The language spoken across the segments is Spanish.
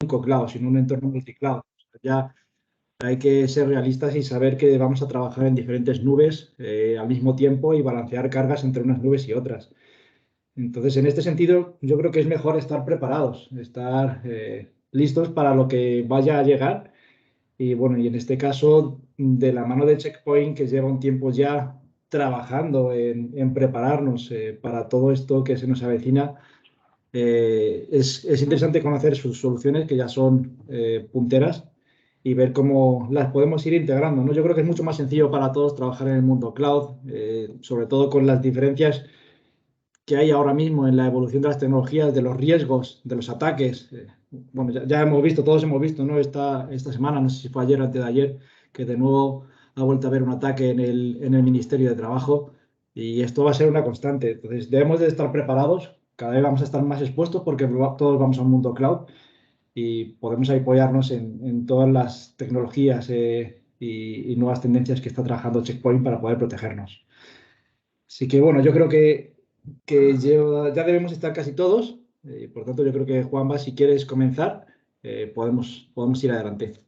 único cloud, sino un entorno multicloud. Ya hay que ser realistas y saber que vamos a trabajar en diferentes nubes al mismo tiempo y balancear cargas entre unas nubes y otras. Entonces, en este sentido, yo creo que es mejor estar preparados, estar listos para lo que vaya a llegar. Y bueno, y en este caso, de la mano de Checkpoint, que lleva un tiempo ya trabajando en prepararnos para todo esto que se nos avecina, es interesante conocer sus soluciones, que ya son punteras, y ver cómo las podemos ir integrando, ¿no? Yo creo que es mucho más sencillo para todos trabajar en el mundo cloud, sobre todo con las diferencias que hay ahora mismo en la evolución de las tecnologías, de los riesgos, de los ataques. Bueno, ya hemos visto, todos hemos visto, ¿no? Esta semana, no sé si fue ayer o antes de ayer, que de nuevo ha vuelto a haber un ataque en el Ministerio de Trabajo, y esto va a ser una constante. Entonces, debemos de estar preparados, cada vez vamos a estar más expuestos porque todos vamos a un mundo cloud y podemos apoyarnos en todas las tecnologías y nuevas tendencias que está trabajando Checkpoint para poder protegernos. Así que bueno, yo creo que ya debemos estar casi todos. Por tanto, yo creo que Juanma, si quieres comenzar, podemos ir adelante.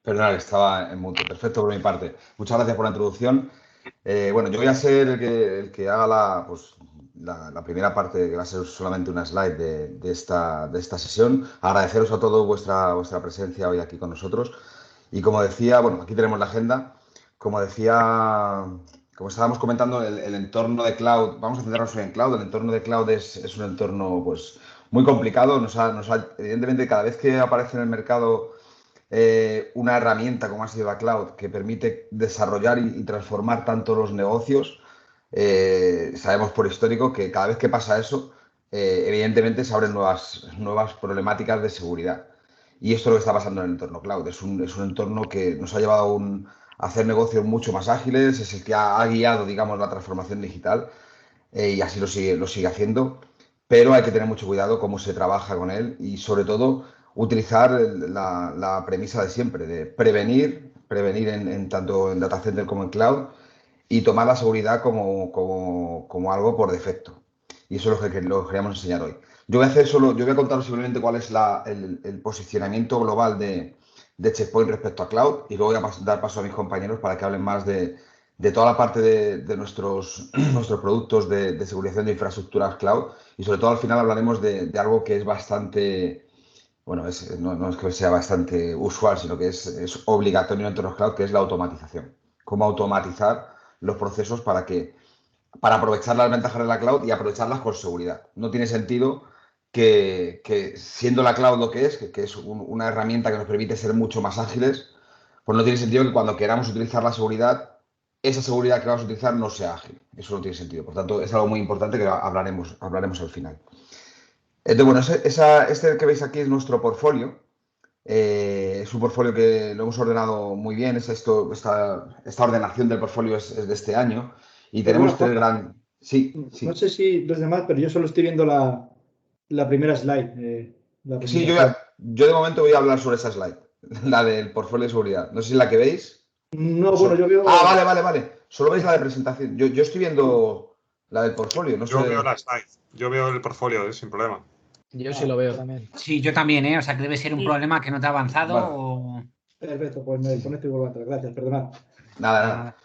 Perdón, estaba en mute. Perfecto por mi parte. Muchas gracias por la introducción. Bueno, yo voy a ser el que haga la primera parte, que va a ser solamente una slide de esta sesión. Agradeceros a todos vuestra presencia hoy aquí con nosotros. Y como decía, bueno, aquí tenemos la agenda. Como decía, como estábamos comentando, el entorno de cloud, vamos a centrarnos hoy en cloud. El entorno de cloud es un entorno pues, muy complicado. Evidentemente, cada vez que aparece en el mercado una herramienta como ha sido la cloud que permite desarrollar y transformar tanto los negocios. Sabemos por histórico que cada vez que pasa eso, evidentemente se abren nuevas problemáticas de seguridad. Y esto es lo que está pasando en el entorno cloud. Es un entorno que nos ha llevado a hacer negocios mucho más ágiles, es el que ha guiado, digamos, la transformación digital y así lo sigue haciendo, pero hay que tener mucho cuidado cómo se trabaja con él y sobre todo utilizar la premisa de siempre, de prevenir tanto en data center como en cloud y tomar la seguridad como algo por defecto. Y eso es lo que queríamos enseñar hoy. Yo voy a contaros simplemente cuál es el posicionamiento global de Checkpoint respecto a cloud y luego voy a dar paso a mis compañeros para que hablen más de toda la parte de nuestros productos de seguridad de infraestructuras cloud y sobre todo al final hablaremos de algo que es bastante, bueno, no es que sea bastante usual, sino que es obligatorio en entornos cloud, que es la automatización. Cómo automatizar los procesos para aprovechar las ventajas de la cloud y aprovecharlas con seguridad. No tiene sentido que siendo la cloud lo que es una herramienta que nos permite ser mucho más ágiles, pues no tiene sentido que cuando queramos utilizar la seguridad, esa seguridad que vamos a utilizar no sea ágil. Eso no tiene sentido. Por tanto, es algo muy importante que hablaremos al final. Entonces, bueno, este que veis aquí es nuestro portfolio. Es un portfolio que lo hemos ordenado muy bien. Esta ordenación del portfolio es de este año. Y Perdona, tenemos tres Juanma, grandes. Sí, no sí. sé si los demás, pero yo solo estoy viendo la primera slide, la Sí, presentación. yo de momento voy a hablar sobre esa slide, la del portfolio de seguridad. No sé si es la que veis. No, bueno, yo Ah, veo... vale. Solo veis la de presentación. Yo estoy viendo la del portfolio, no Yo veo sé. la slide, yo veo el portfolio, sin problema. Yo sí lo veo también. Sí, yo también, ¿eh? O sea, que debe ser un problema que no te ha avanzado Vale. o... Perfecto, pues me desconecto y vuelvo a entrar. Gracias, perdonad. Nada.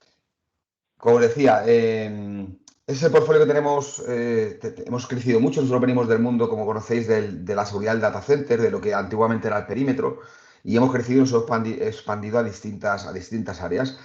Como os decía, ese portfolio que tenemos, hemos crecido mucho. Nosotros venimos del mundo, como conocéis, de la seguridad del data center, de lo que antiguamente era el perímetro, y hemos crecido y nos hemos expandido a distintas áreas.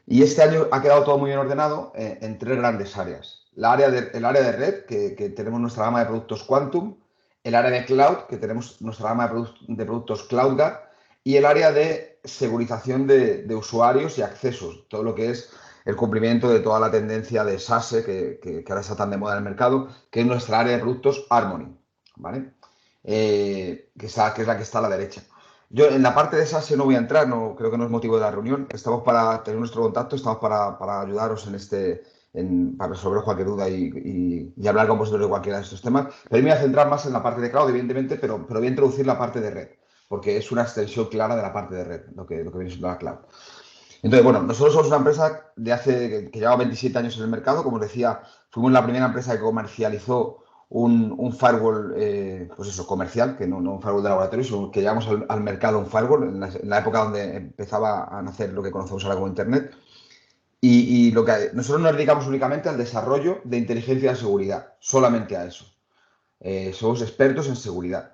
Y este año ha quedado todo muy bien ordenado en tres grandes áreas. El área de red, que tenemos nuestra gama de productos Quantum, el área de cloud, que tenemos nuestra gama de productos CloudGuard, y el área de segurización de usuarios y accesos, todo lo que es el cumplimiento de toda la tendencia de SASE que ahora está tan de moda en el mercado, que es nuestra área de productos Harmony, ¿vale? Que es la que está a la derecha. Yo en la parte de SASE no voy a entrar, creo que no es motivo de la reunión. Estamos para tener nuestro contacto, estamos para ayudaros para resolver cualquier duda y hablar con vosotros de cualquiera de estos temas. Pero me voy a centrar más en la parte de cloud, evidentemente, pero voy a introducir la parte de red, porque es una extensión clara de la parte de red, lo que viene siendo la cloud. Entonces, bueno, nosotros somos una empresa que lleva 27 años en el mercado. Como os decía, fuimos la primera empresa que comercializó un firewall, pues eso, comercial, que no un firewall de laboratorio, sino que llevamos al mercado un firewall en la época donde empezaba a nacer lo que conocemos ahora como Internet. Y nosotros nos dedicamos únicamente al desarrollo de inteligencia de seguridad, solamente a eso. Somos expertos en seguridad.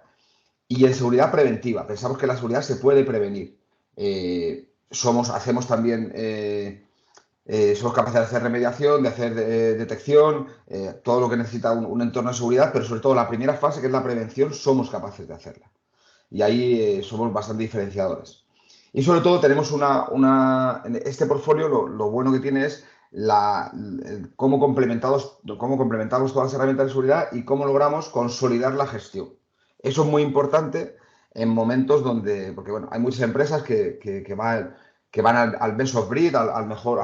Y en seguridad preventiva. Pensamos que la seguridad se puede prevenir. Hacemos también, somos capaces de hacer remediación, de hacer detección, todo lo que necesita un entorno de seguridad, pero sobre todo la primera fase, que es la prevención, somos capaces de hacerla. Y ahí somos bastante diferenciadores. Y sobre todo tenemos en este portfolio lo bueno que tiene es cómo complementamos todas las herramientas de seguridad y cómo logramos consolidar la gestión. Eso es muy importante en momentos porque bueno, hay muchas empresas que van al best of breed, al mejor,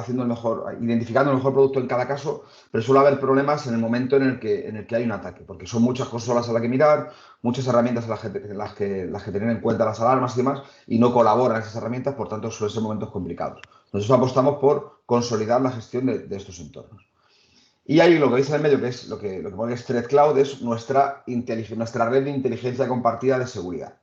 identificando el mejor producto en cada caso, pero suele haber problemas en el momento en el que hay un ataque, porque son muchas consolas a las que mirar, muchas herramientas en las que tener en cuenta las alarmas y demás, y no colaboran esas herramientas, por tanto suelen ser momentos complicados. Nosotros apostamos por consolidar la gestión de estos entornos. Y ahí lo que veis en el medio, que es lo que pone es Threat Cloud, es nuestra red de inteligencia compartida de seguridad.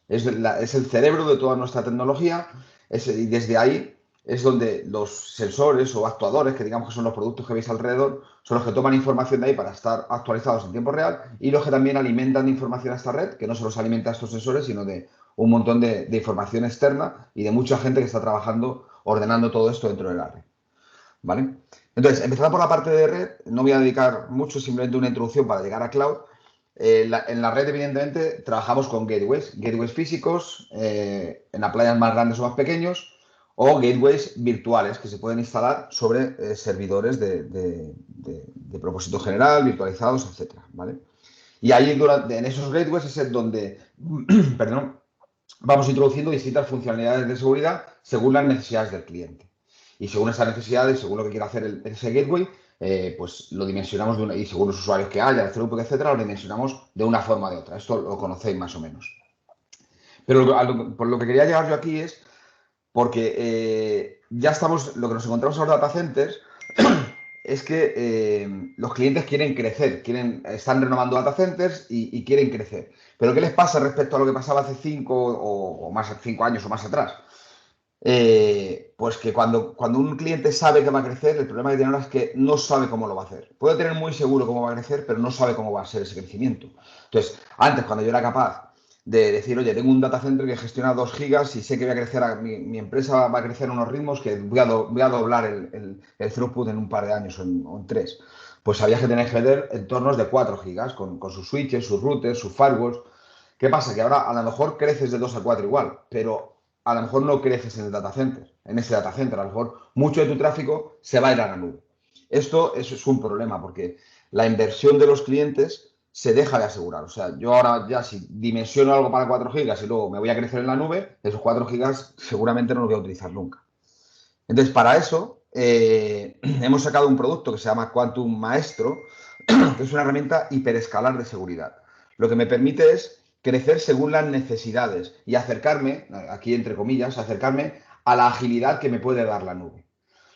Es el cerebro de toda nuestra tecnología y desde ahí es donde los sensores o actuadores, que digamos que son los productos que veis alrededor, son los que toman información de ahí para estar actualizados en tiempo real y los que también alimentan de información a esta red, que no solo se alimenta a estos sensores, sino de un montón de información externa y de mucha gente que está trabajando ordenando todo esto dentro de la red. ¿Vale? Entonces, empezando por la parte de red, no voy a dedicar mucho, simplemente una introducción para llegar a cloud. En la red, evidentemente, trabajamos con gateways físicos, en appliances más grandes o más pequeños, o gateways virtuales que se pueden instalar sobre servidores de propósito general, virtualizados, etc. ¿Vale? Y ahí, en esos gateways, es donde perdón, vamos introduciendo distintas funcionalidades de seguridad según las necesidades del cliente. Y según esas necesidades, según lo que quiera hacer ese gateway, pues lo dimensionamos y según los usuarios que haya, el throughput, etcétera, lo dimensionamos de una forma o de otra. Esto lo conocéis más o menos. Pero por lo que quería llegar yo aquí es porque ya estamos, lo que nos encontramos en los data centers es que los clientes quieren crecer, están renovando data centers y quieren crecer. Pero ¿qué les pasa respecto a lo que pasaba hace 5 años o más atrás? Pues que cuando un cliente sabe que va a crecer, el problema que tiene ahora es que no sabe cómo lo va a hacer. Puede tener muy seguro cómo va a crecer, pero no sabe cómo va a ser ese crecimiento. Entonces, antes, cuando yo era capaz de decir, oye, tengo un data center que gestiona 2 gigas y sé que voy a crecer, mi empresa va a crecer a unos ritmos que voy a doblar el throughput en un par de años o en 3. Pues había que tener que meter entornos de 4 gigas con sus switches, sus routers, sus firewalls. ¿Qué pasa? Que ahora a lo mejor creces de 2 a 4 igual, pero a lo mejor no creces en ese data center, a lo mejor mucho de tu tráfico se va a ir a la nube. Eso es un problema porque la inversión de los clientes se deja de asegurar. O sea, yo ahora ya si dimensiono algo para 4 gigas y luego me voy a crecer en la nube, esos 4 gigas seguramente no los voy a utilizar nunca. Entonces, para eso hemos sacado un producto que se llama Quantum Maestro, que es una herramienta hiperescalar de seguridad. Lo que me permite es crecer según las necesidades y acercarme, aquí entre comillas, acercarme a la agilidad que me puede dar la nube.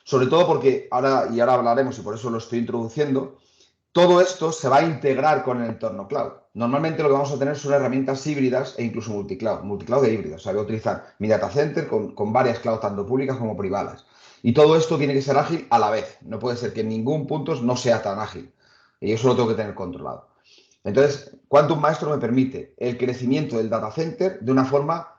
Sobre todo porque ahora hablaremos y por eso lo estoy introduciendo, todo esto se va a integrar con el entorno cloud. Normalmente lo que vamos a tener son herramientas híbridas e incluso multicloud e híbridas. O sea, voy a utilizar mi data center con varias clouds, tanto públicas como privadas. Y todo esto tiene que ser ágil a la vez. No puede ser que en ningún punto no sea tan ágil. Y eso lo tengo que tener controlado. Entonces, Quantum Maestro me permite el crecimiento del data center de una forma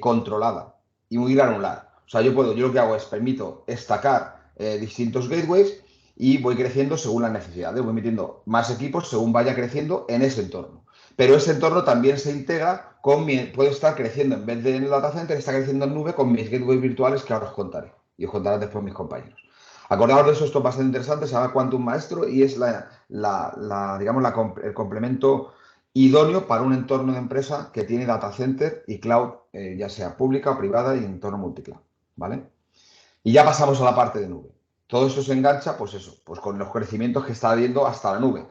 controlada y muy granular. O sea, yo lo que hago es permito estacar distintos gateways y voy creciendo según las necesidades. Voy metiendo más equipos según vaya creciendo en ese entorno. Pero ese entorno también se integra puedo estar creciendo en vez de en el data center, está creciendo en nube con mis gateways virtuales que ahora os contaré. Y os contarán después mis compañeros. Acordaos de eso, esto es bastante interesante, se llama Quantum Maestro y es el complemento idóneo para un entorno de empresa que tiene data center y cloud, ya sea pública o privada y entorno multicloud, ¿vale? Y ya pasamos a la parte de nube. Todo eso se engancha, pues con los crecimientos que está habiendo hasta la nube.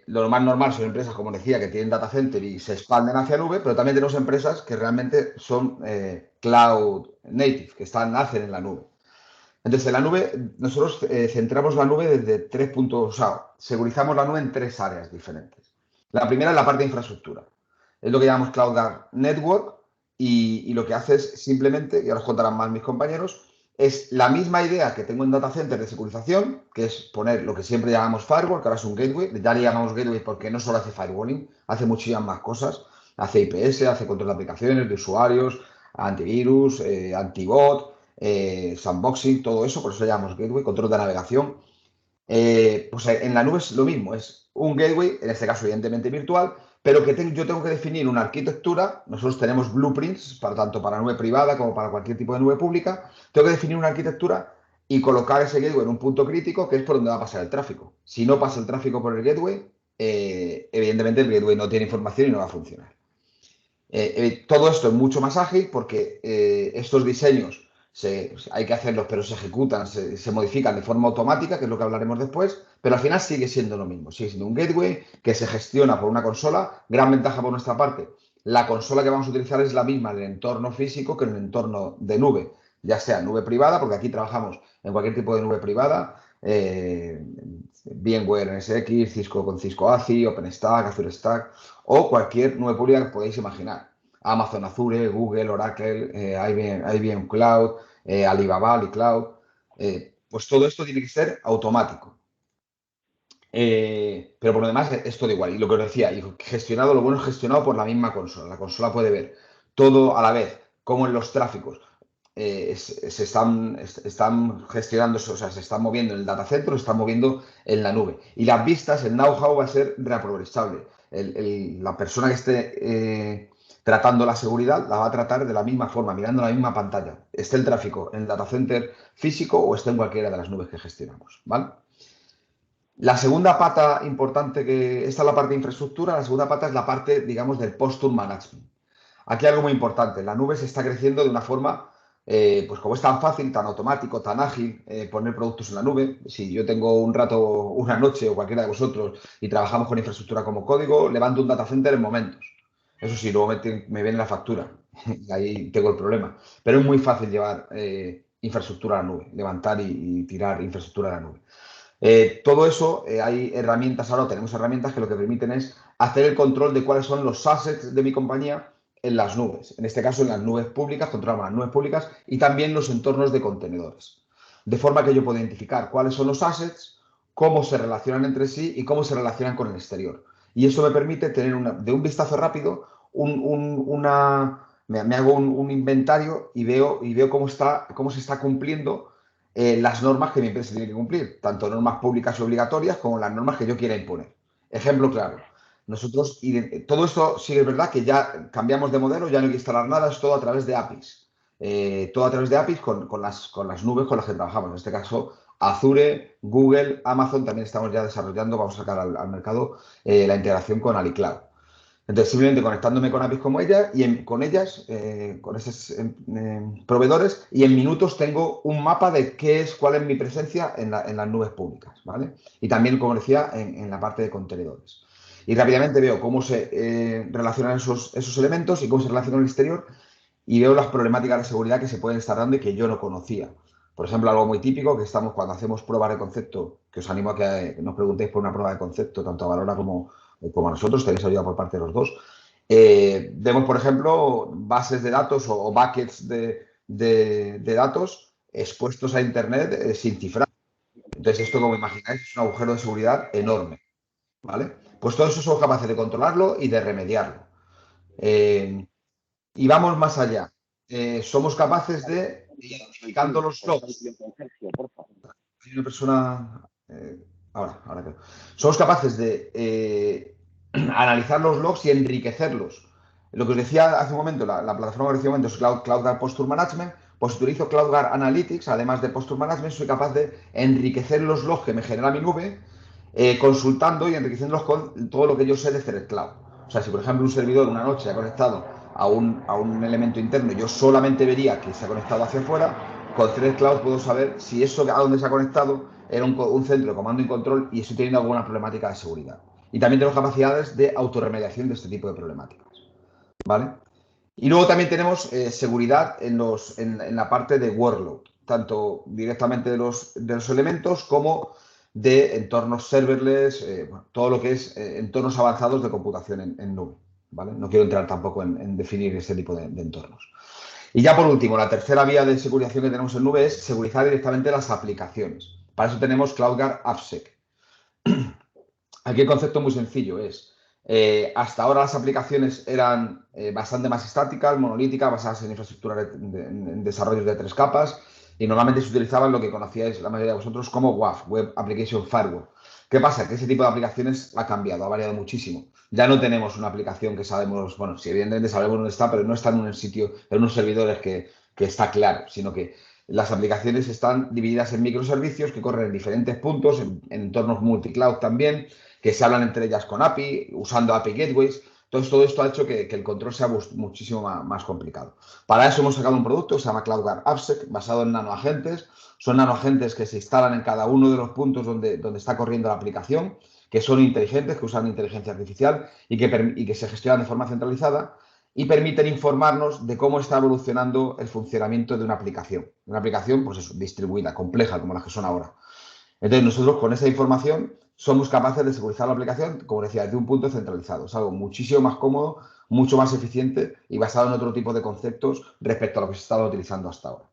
Lo más normal son empresas, como decía, que tienen data center y se expanden hacia nube, pero también tenemos empresas que realmente son cloud native, que nacen en la nube. Entonces, en la nube, nosotros centramos la nube desde 3 puntos, o sea, segurizamos la nube en 3 áreas diferentes. La primera es la parte de infraestructura. Es lo que llamamos CloudGuard Network y lo que hace es simplemente, y ahora os contarán más mis compañeros, es la misma idea que tengo en data center de securización, que es poner lo que siempre llamamos firewall, que ahora es un gateway. Ya le llamamos gateway porque no solo hace firewalling, hace muchísimas más cosas. Hace IPS, hace control de aplicaciones, de usuarios, antivirus, antibot, sandboxing, todo eso, por eso le llamamos gateway, control de navegación. Pues en la nube es lo mismo, es un gateway, en este caso evidentemente virtual, pero que yo tengo que definir una arquitectura. Nosotros tenemos blueprints, tanto para nube privada como para cualquier tipo de nube pública. Tengo que definir una arquitectura y colocar ese gateway en un punto crítico, que es por donde va a pasar el tráfico. Si no pasa el tráfico por el gateway, evidentemente el gateway no tiene información y no va a funcionar. Todo esto es mucho más ágil porque estos diseños hay que hacerlos, pero se ejecutan, se modifican de forma automática, que es lo que hablaremos después, pero al final sigue siendo lo mismo. Sigue siendo un gateway que se gestiona por una consola. Gran ventaja por nuestra parte, la consola que vamos a utilizar es la misma en el entorno físico que en el entorno de nube, ya sea nube privada, porque aquí trabajamos en cualquier tipo de nube privada, VMware NSX, Cisco con Cisco ACI, OpenStack, Azure Stack, o cualquier nube pública que podáis imaginar. Amazon Azure, Google, Oracle, IBM Cloud, Alibaba, AliCloud. Pues todo esto tiene que ser automático. Pero por lo demás es todo igual. Y lo que os decía, lo bueno es gestionado por la misma consola. La consola puede ver todo a la vez, como en los tráficos se están gestionando, o sea, se están moviendo en el data center, se están moviendo en la nube. Y las vistas, el know-how va a ser reaprovechable. La persona que esté tratando la seguridad la va a tratar de la misma forma, mirando la misma pantalla. Esté el tráfico en el data center físico o esté en cualquiera de las nubes que gestionamos, ¿vale? La segunda pata importante, esta es la parte de infraestructura, la segunda pata es la parte, digamos, del posture management. Aquí algo muy importante, la nube se está creciendo de una forma, pues como es tan fácil, tan automático, tan ágil, poner productos en la nube. Si yo tengo un rato, una noche o cualquiera de vosotros y trabajamos con infraestructura como código, levanto un data center en momentos. Eso sí, luego me viene la factura y ahí tengo el problema. Pero es muy fácil llevar infraestructura a la nube, levantar y tirar infraestructura a la nube. Todo eso, hay herramientas, ahora tenemos herramientas que lo que permiten es hacer el control de cuáles son los assets de mi compañía en las nubes. En este caso, en las nubes públicas, controlamos las nubes públicas y también los entornos de contenedores. De forma que yo puedo identificar cuáles son los assets, cómo se relacionan entre sí y cómo se relacionan con el exterior. Y eso me permite tener de un vistazo rápido me hago un inventario y veo cómo se está cumpliendo las normas que mi empresa tiene que cumplir, tanto normas públicas y obligatorias como las normas que yo quiera imponer. Ejemplo claro, nosotros, todo esto sí es verdad que ya cambiamos de modelo, ya no hay que instalar nada, es todo a través de APIs. Todo a través de APIs con las nubes con las que trabajamos. En este caso, Azure, Google, Amazon, también estamos ya desarrollando, vamos a sacar al mercado la integración con AliCloud. Entonces, simplemente conectándome con APIs como ellas y con esos proveedores, y en minutos tengo un mapa de cuál es mi presencia en las nubes públicas, ¿vale? Y también, como decía, en la parte de contenedores. Y rápidamente veo cómo se relacionan esos elementos y cómo se relacionan con el exterior, y veo las problemáticas de seguridad que se pueden estar dando y que yo no conocía. Por ejemplo, algo muy típico que estamos cuando hacemos pruebas de concepto, que os animo a que nos preguntéis por una prueba de concepto, tanto a Valora como a nosotros, tenéis ayuda por parte de los dos. Vemos, por ejemplo, bases de datos o buckets de datos expuestos a Internet sin cifrar. Entonces, esto, como imagináis, es un agujero de seguridad enorme, ¿vale? Pues todo eso somos capaces de controlarlo y de remediarlo. Y vamos más allá. Somos capaces de, identificando los logs. Hay una persona... ahora creo. Somos capaces de analizar los logs y enriquecerlos. Lo que os decía hace un momento, la plataforma que decía un momento es CloudGuard Posture Management. Pues utilizo CloudGuard Analytics, además de Posture Management, soy capaz de enriquecer los logs que me genera mi nube, consultando y enriqueciéndolos con todo lo que yo sé de Threat Cloud. O sea, si por ejemplo un servidor una noche ha conectado a un elemento interno, yo solamente vería que se ha conectado hacia afuera. Con Threat Cloud puedo saber si eso a dónde se ha conectado era un centro de comando y control y estoy teniendo alguna problemática de seguridad. Y también tenemos capacidades de autorremediación de este tipo de problemáticas, ¿vale? Y luego también tenemos seguridad en la parte de workload, tanto directamente de los elementos como de entornos serverless, todo lo que es entornos avanzados de computación en nube, ¿vale? No quiero entrar tampoco en definir este tipo de entornos. Y ya por último, la tercera vía de securización que tenemos en nube es segurizar directamente las aplicaciones. Para eso tenemos CloudGuard AppSec. Aquí el concepto muy sencillo es, hasta ahora las aplicaciones eran bastante más estáticas, monolíticas, basadas en infraestructura en desarrollos de 3 capas y normalmente se utilizaban lo que conocíais la mayoría de vosotros como WAF, Web Application Firewall. ¿Qué pasa? Que ese tipo de aplicaciones ha cambiado, ha variado muchísimo. Ya no tenemos una aplicación que sabemos, bueno, si evidentemente sabemos dónde está, pero no está en un sitio, en unos servidores que está claro, sino que las aplicaciones están divididas en microservicios que corren en diferentes puntos, en entornos multicloud también, que se hablan entre ellas con API, usando API Gateways. Entonces, todo esto ha hecho que el control sea muchísimo más complicado. Para eso hemos sacado un producto que se llama CloudGuard AppSec, basado en nanoagentes. Son nanoagentes que se instalan en cada uno de los puntos donde está corriendo la aplicación, que son inteligentes, que usan inteligencia artificial y que se gestionan de forma centralizada y permiten informarnos de cómo está evolucionando el funcionamiento de una aplicación. Una aplicación, pues eso, distribuida, compleja, como las que son ahora. Entonces, nosotros con esa información somos capaces de segurizar la aplicación, como decía, desde un punto centralizado. Es algo muchísimo más cómodo, mucho más eficiente y basado en otro tipo de conceptos respecto a lo que se estaba utilizando hasta ahora.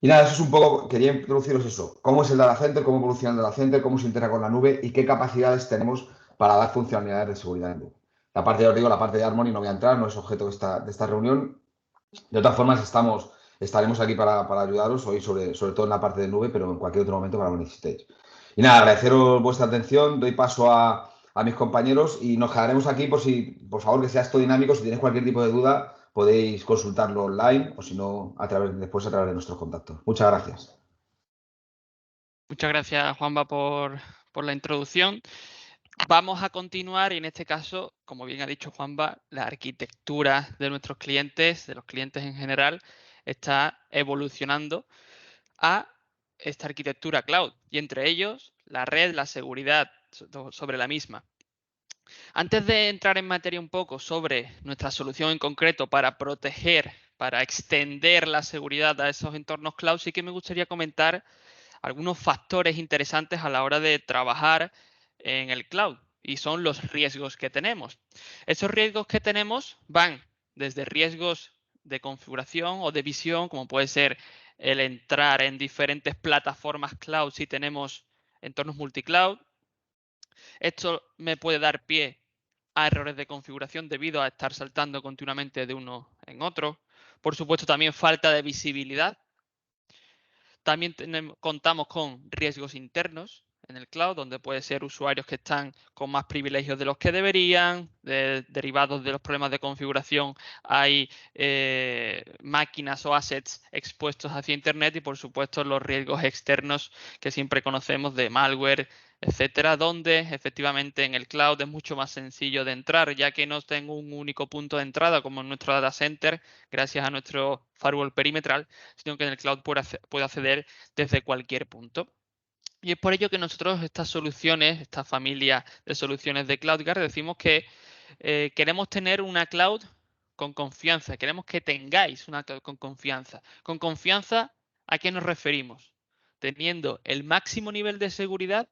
Y nada, eso es un poco, quería introduciros eso. Cómo es el data center, cómo evoluciona el data center, cómo se integra con la nube y qué capacidades tenemos para dar funcionalidades de seguridad en nube. La parte, ya os digo, la parte de Harmony no voy a entrar, no es objeto de esta reunión. De todas formas, estaremos aquí para ayudaros hoy, sobre todo en la parte de nube, pero en cualquier otro momento para lo que necesitéis. Y nada, agradeceros vuestra atención, doy paso a mis compañeros y nos quedaremos aquí por favor, que sea esto dinámico. Si tenéis cualquier tipo de duda, podéis consultarlo online o si no, después a través de nuestros contactos. Muchas gracias. Muchas gracias, Juanva, por la introducción. Vamos a continuar y en este caso, como bien ha dicho Juanva, la arquitectura de nuestros clientes, de los clientes en general, está evolucionando a esta arquitectura cloud y entre ellos la red, la seguridad sobre la misma. Antes de entrar en materia un poco sobre nuestra solución en concreto para proteger, para extender la seguridad a esos entornos cloud, sí que me gustaría comentar algunos factores interesantes a la hora de trabajar en el cloud y son los riesgos que tenemos. Esos riesgos que tenemos van desde riesgos de configuración o de visión, como puede ser el entrar en diferentes plataformas cloud si tenemos entornos multicloud. Esto me puede dar pie a errores de configuración debido a estar saltando continuamente de uno en otro. Por supuesto, también falta de visibilidad. También contamos con riesgos internos en el cloud, donde puede ser usuarios que están con más privilegios de los que deberían, derivados de los problemas de configuración. Hay máquinas o assets expuestos hacia Internet y, por supuesto, los riesgos externos que siempre conocemos de malware, etcétera, donde efectivamente en el cloud es mucho más sencillo de entrar, ya que no tengo un único punto de entrada como en nuestro data center, gracias a nuestro firewall perimetral, sino que en el cloud puedo acceder desde cualquier punto. Y es por ello que nosotros estas soluciones, esta familia de soluciones de CloudGuard, decimos que queremos tener una cloud con confianza, queremos que tengáis una cloud con confianza. Con confianza, ¿a qué nos referimos? Teniendo el máximo nivel de seguridad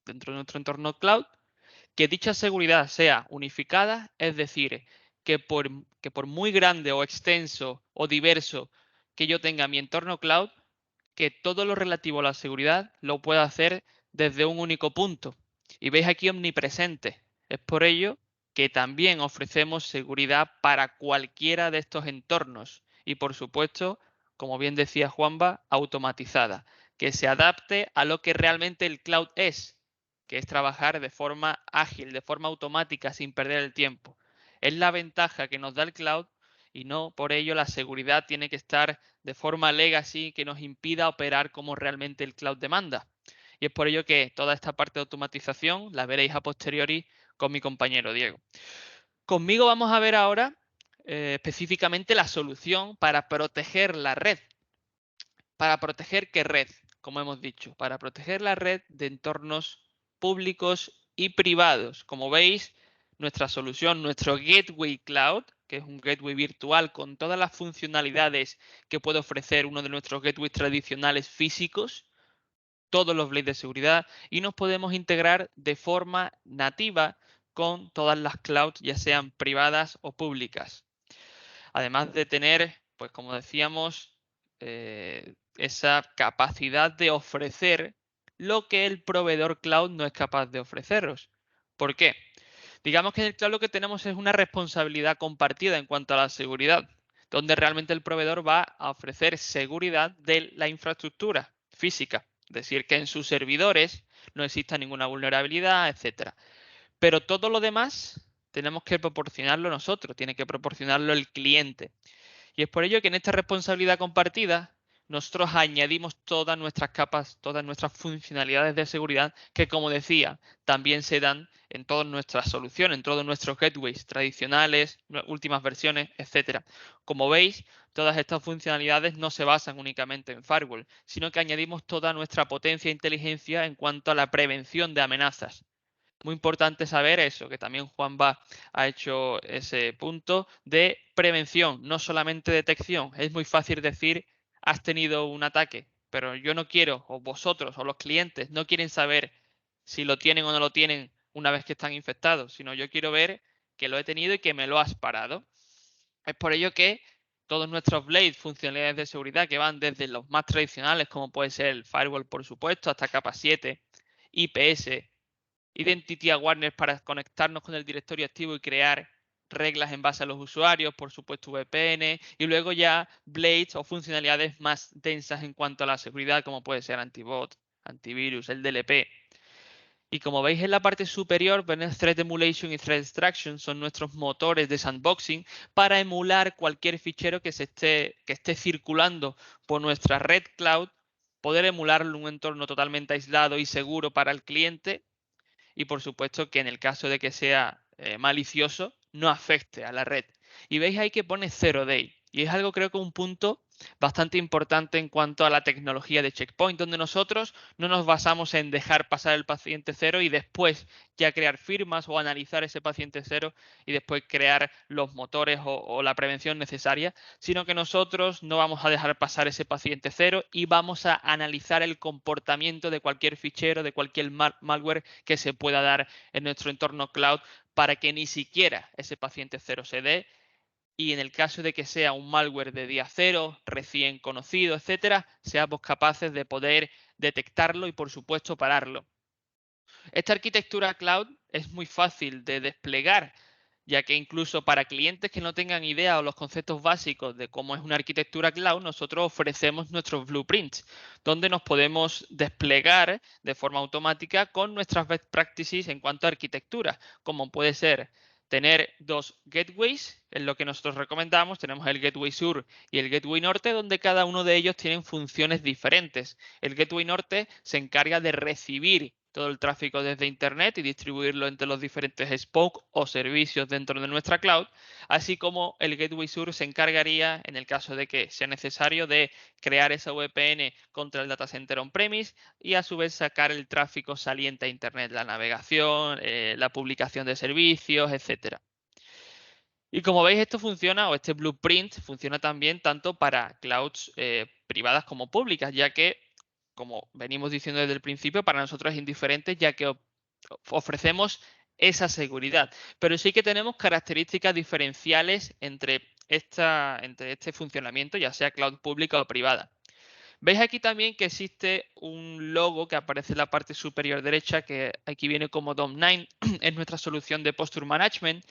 dentro de nuestro entorno cloud, que dicha seguridad sea unificada, es decir, que por muy grande o extenso o diverso que yo tenga mi entorno cloud, que todo lo relativo a la seguridad lo pueda hacer desde un único punto. Y veis aquí omnipresente. Es por ello que también ofrecemos seguridad para cualquiera de estos entornos. Y por supuesto, como bien decía Juanva, automatizada, que se adapte a lo que realmente el cloud es, que es trabajar de forma ágil, de forma automática, sin perder el tiempo. Es la ventaja que nos da el cloud y no por ello la seguridad tiene que estar de forma legacy que nos impida operar como realmente el cloud demanda. Y es por ello que toda esta parte de automatización la veréis a posteriori con mi compañero Diego. Conmigo vamos a ver ahora específicamente la solución para proteger la red. ¿Para proteger qué red? como hemos dicho, para proteger la red de entornos públicos y privados. Como veis, nuestra solución, nuestro Gateway Cloud, que es un gateway virtual con todas las funcionalidades que puede ofrecer uno de nuestros gateways tradicionales físicos, todos los blades de seguridad, y nos podemos integrar de forma nativa con todas las clouds, ya sean privadas o públicas. Además de tener, pues como decíamos, esa capacidad de ofrecer lo que el proveedor cloud no es capaz de ofreceros. ¿Por qué? Digamos que en el cloud lo que tenemos es una responsabilidad compartida en cuanto a la seguridad, donde realmente el proveedor va a ofrecer seguridad de la infraestructura física, es decir, que en sus servidores no exista ninguna vulnerabilidad, etcétera. Pero todo lo demás tenemos que proporcionarlo nosotros, tiene que proporcionarlo el cliente. Y es por ello que en esta responsabilidad compartida nosotros añadimos todas nuestras capas, todas nuestras funcionalidades de seguridad que, como decía, también se dan en todas nuestras soluciones, en todos nuestros gateways tradicionales, últimas versiones, etcétera. Como veis, todas estas funcionalidades no se basan únicamente en firewall, sino que añadimos toda nuestra potencia e inteligencia en cuanto a la prevención de amenazas. Muy importante saber eso, que también Juanva ha hecho ese punto de prevención, no solamente detección. Es muy fácil decir, has tenido un ataque, pero yo no quiero, o vosotros, o los clientes, no quieren saber si lo tienen o no lo tienen una vez que están infectados, sino yo quiero ver que lo he tenido y que me lo has parado. Es por ello que todos nuestros blades, funcionalidades de seguridad que van desde los más tradicionales, como puede ser el firewall, por supuesto, hasta capa 7, IPS, Identity Awareness para conectarnos con el directorio activo y crear reglas en base a los usuarios, por supuesto VPN, y luego ya blades o funcionalidades más densas en cuanto a la seguridad, como puede ser antibot, antivirus, el DLP. Y como veis en la parte superior, Threat Emulation y Threat Extraction son nuestros motores de sandboxing para emular cualquier fichero que esté circulando por nuestra red cloud, poder emularlo en un entorno totalmente aislado y seguro para el cliente. Y por supuesto que en el caso de que sea malicioso, no afecte a la red. Y veis ahí que pone 0 day. Y es algo, creo que un punto bastante importante en cuanto a la tecnología de Checkpoint, donde nosotros no nos basamos en dejar pasar el paciente cero y después ya crear firmas o analizar ese paciente cero y después crear los motores o la prevención necesaria, sino que nosotros no vamos a dejar pasar ese paciente cero y vamos a analizar el comportamiento de cualquier fichero, de cualquier malware que se pueda dar en nuestro entorno cloud para que ni siquiera ese paciente cero se dé. Y en el caso de que sea un malware de día cero, recién conocido, etcétera, seamos capaces de poder detectarlo y, por supuesto, pararlo. Esta arquitectura cloud es muy fácil de desplegar, ya que incluso para clientes que no tengan idea o los conceptos básicos de cómo es una arquitectura cloud, nosotros ofrecemos nuestros blueprints, donde nos podemos desplegar de forma automática con nuestras best practices en cuanto a arquitectura, como puede ser tener dos gateways, es lo que nosotros recomendamos. Tenemos el Gateway Sur y el Gateway Norte, donde cada uno de ellos tienen funciones diferentes. El Gateway Norte se encarga de recibir todo el tráfico desde Internet y distribuirlo entre los diferentes spoke o servicios dentro de nuestra cloud, así como el Gateway Sur se encargaría, en el caso de que sea necesario, de crear esa VPN contra el data center on-premise y a su vez sacar el tráfico saliente a Internet, la navegación, la publicación de servicios, etcétera. Y como veis, esto funciona, o este blueprint funciona también tanto para clouds privadas como públicas, ya que, como venimos diciendo desde el principio, para nosotros es indiferente, ya que ofrecemos esa seguridad. Pero sí que tenemos características diferenciales entre este funcionamiento, ya sea cloud pública o privada. Veis aquí también que existe un logo que aparece en la parte superior derecha, que aquí viene como Dom9, es nuestra solución de Posture Management,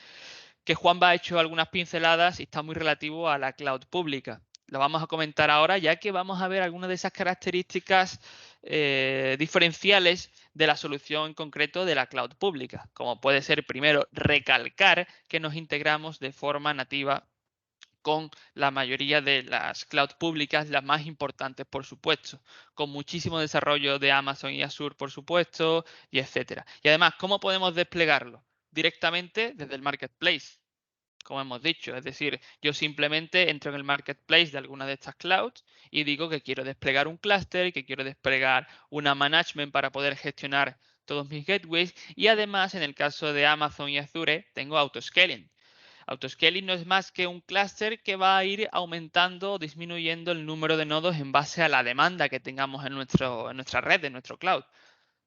que Juanva ha hecho algunas pinceladas y está muy relativo a la cloud pública. Lo vamos a comentar ahora, ya que vamos a ver algunas de esas características diferenciales de la solución en concreto de la cloud pública, como puede ser primero recalcar que nos integramos de forma nativa con la mayoría de las cloud públicas, las más importantes, por supuesto, con muchísimo desarrollo de Amazon y Azure, por supuesto, y etcétera. Y además, ¿cómo podemos desplegarlo? Directamente desde el marketplace. como hemos dicho. Es decir, yo simplemente entro en el marketplace de alguna de estas clouds y digo que quiero desplegar un clúster y que quiero desplegar una management para poder gestionar todos mis gateways. Y además, en el caso de Amazon y Azure, tengo autoscaling. Autoscaling no es más que un clúster que va a ir aumentando o disminuyendo el número de nodos en base a la demanda que tengamos en nuestra red, en nuestro cloud.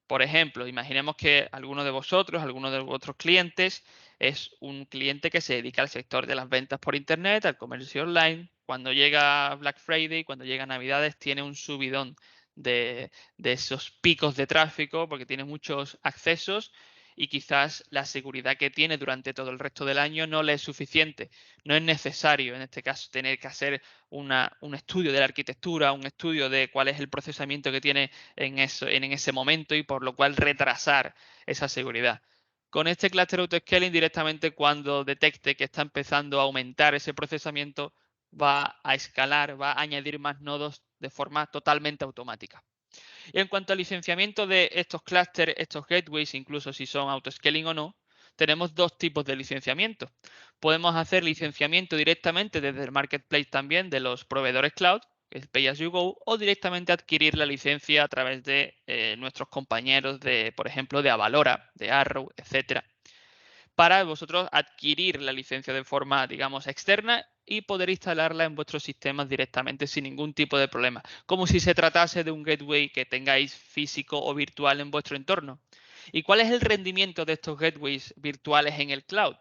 Por ejemplo, imaginemos que alguno de vosotros, alguno de vuestros clientes, es un cliente que se dedica al sector de las ventas por Internet, al comercio online. Cuando llega Black Friday, cuando llega Navidades, tiene un subidón de esos picos de tráfico porque tiene muchos accesos y quizás la seguridad que tiene durante todo el resto del año no le es suficiente. No es necesario, en este caso, tener que hacer un estudio de la arquitectura, un estudio de cuál es el procesamiento que tiene en ese momento y por lo cual retrasar esa seguridad. Con este cluster autoscaling directamente cuando detecte que está empezando a aumentar ese procesamiento va a escalar, va a añadir más nodos de forma totalmente automática. Y en cuanto al licenciamiento de estos clústeres, estos gateways, incluso si son autoscaling o no, tenemos dos tipos de licenciamiento. Podemos hacer licenciamiento directamente desde el marketplace también de los proveedores cloud, que es Pay as you go, o directamente adquirir la licencia a través de nuestros compañeros de, por ejemplo, de Avalora, de Arrow, etcétera, para vosotros adquirir la licencia de forma, digamos, externa y poder instalarla en vuestros sistemas directamente sin ningún tipo de problema, como si se tratase de un gateway que tengáis físico o virtual en vuestro entorno. ¿Y cuál es el rendimiento de estos gateways virtuales en el cloud?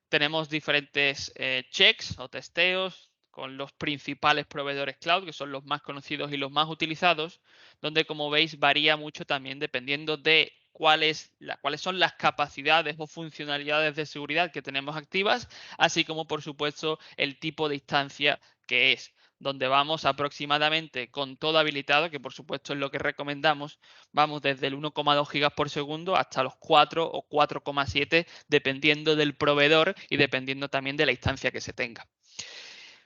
Tenemos diferentes checks o testeos con los principales proveedores cloud, que son los más conocidos y los más utilizados, donde, como veis, varía mucho también dependiendo de cuáles son las capacidades o funcionalidades de seguridad que tenemos activas, así como, por supuesto, el tipo de instancia que es, donde vamos aproximadamente con todo habilitado, que por supuesto es lo que recomendamos, vamos desde el 1,2 gigas por segundo hasta los 4 o 4,7, dependiendo del proveedor y dependiendo también de la instancia que se tenga.